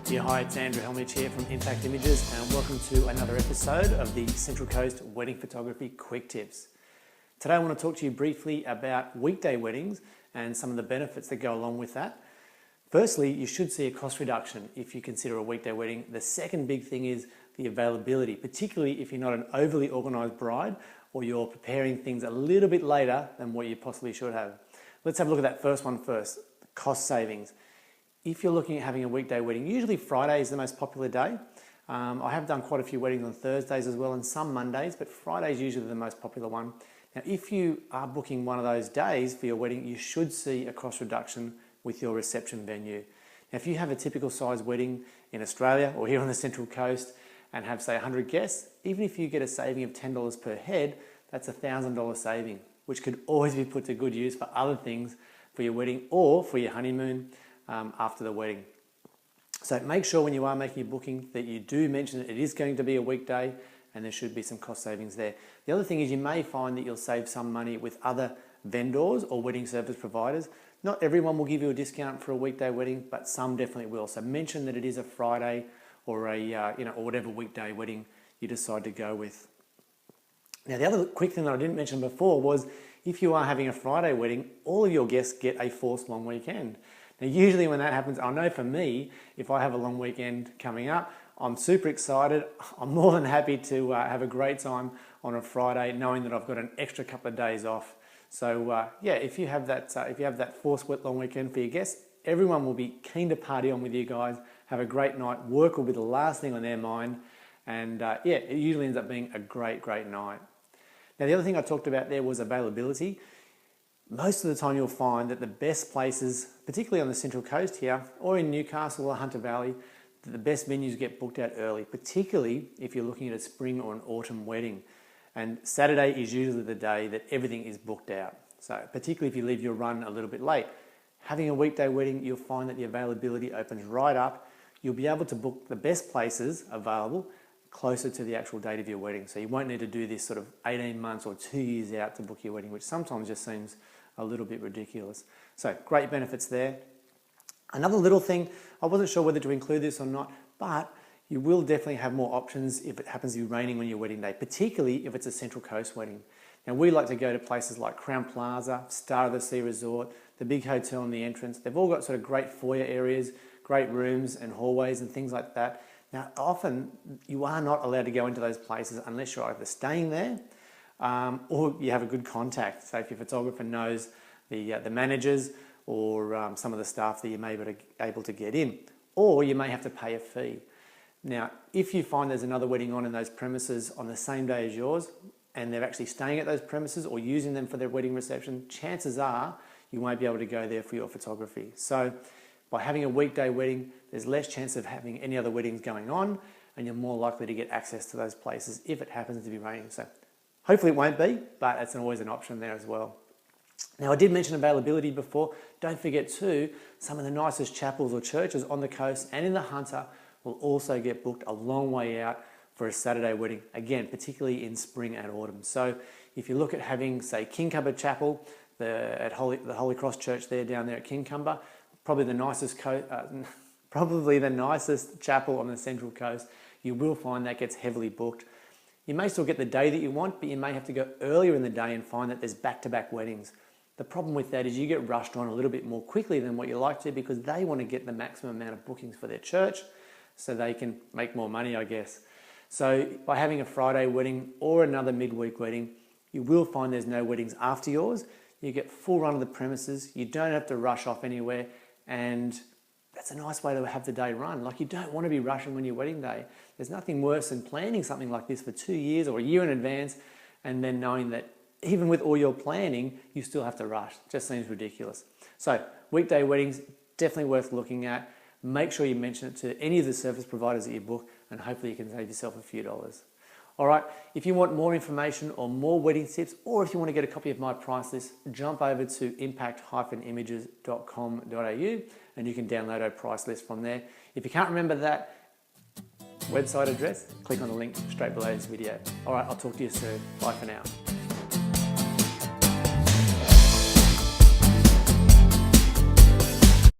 Yeah, hi, it's Andrew Helmich here from Impact Images and welcome to another episode of the Central Coast Wedding Photography Quick Tips. Today I want to talk to you briefly about weekday weddings and some of the benefits that go along with that. Firstly, you should see a cost reduction if you consider a weekday wedding. The second big thing is the availability, particularly if you're not an overly organised bride or you're preparing things a little bit later than what you possibly should have. Let's have a look at that first one first, cost savings. If you're looking at having a weekday wedding, usually Friday is the most popular day. I have done quite a few weddings on Thursdays as well and some Mondays, but Friday is usually the most popular one. Now, if you are booking one of those days for your wedding, you should see a cost reduction with your reception venue. Now, if you have a typical size wedding in Australia or here on the Central Coast and have, say, 100 guests, even if you get a saving of $10 per head, that's a $1,000 saving, which could always be put to good use for other things for your wedding or for your honeymoon after the wedding. So make sure when you are making a booking that you do mention that it is going to be a weekday and there should be some cost savings there. The other thing is you may find that you'll save some money with other vendors or wedding service providers. Not everyone will give you a discount for a weekday wedding, but some definitely will. So mention that it is a Friday or or whatever weekday wedding you decide to go with. Now, the other quick thing that I didn't mention before was if you are having a Friday wedding, all of your guests get a forced long weekend. Now, usually when that happens, I know for me, if I have a long weekend coming up, I'm super excited. I'm more than happy to have a great time on a Friday, knowing that I've got an extra couple of days off. So if you have that forced long weekend for your guests, everyone will be keen to party on with you guys, have a great night. Work will be the last thing on their mind, and it usually ends up being a great night. Now, the other thing I talked about there was availability. Most of the time you'll find that the best places, particularly on the Central Coast here, or in Newcastle or Hunter Valley, that the best venues get booked out early, particularly if you're looking at a spring or an autumn wedding. And Saturday is usually the day that everything is booked out. So particularly if you leave your run a little bit late. Having a weekday wedding, you'll find that the availability opens right up. You'll be able to book the best places available closer to the actual date of your wedding. So you won't need to do this sort of 18 months or 2 years out to book your wedding, which sometimes just seems a little bit ridiculous. So great benefits there. Another little thing, I wasn't sure whether to include this or not, but you will definitely have more options if it happens to be raining on your wedding day, particularly if it's a Central Coast wedding. Now, we like to go to places like Crown Plaza, Star of the Sea Resort, the big hotel in the entrance. They've all got sort of great foyer areas, great rooms and hallways and things like that. Now, often you are not allowed to go into those places unless you're either staying there or you have a good contact. So if your photographer knows the managers or some of the staff that you may be able to get in, or you may have to pay a fee. Now, if you find there's another wedding on in those premises on the same day as yours, and they're actually staying at those premises or using them for their wedding reception, chances are you won't be able to go there for your photography. So by having a weekday wedding, there's less chance of having any other weddings going on, and you're more likely to get access to those places if it happens to be raining. So hopefully it won't be, but it's always an option there as well. Now, I did mention availability before. Don't forget too, some of the nicest chapels or churches on the coast and in the Hunter will also get booked a long way out for a Saturday wedding, again, particularly in spring and autumn. So if you look at having, say, Kincumber Chapel, the Holy Cross Church down there at Kincumber, probably the nicest chapel on the Central Coast, you will find that gets heavily booked. You may still get the day that you want, but you may have to go earlier in the day and find that there's back-to-back weddings. The problem with that is you get rushed on a little bit more quickly than what you like to because they want to get the maximum amount of bookings for their church so they can make more money, I guess. So by having a Friday wedding or another midweek wedding, you will find there's no weddings after yours. You get full run of the premises. You don't have to rush off anywhere, and that's a nice way to have the day run. Like, you don't want to be rushing on your wedding day. There's nothing worse than planning something like this for 2 years or a year in advance and then knowing that even with all your planning, you still have to rush. It just seems ridiculous. So weekday weddings, definitely worth looking at. Make sure you mention it to any of the service providers that you book, and hopefully you can save yourself a few dollars. All right, if you want more information or more wedding tips, or if you want to get a copy of my price list, jump over to impact-images.com.au and you can download our price list from there. If you can't remember that website address, click on the link straight below this video. All right, I'll talk to you soon. Bye for now.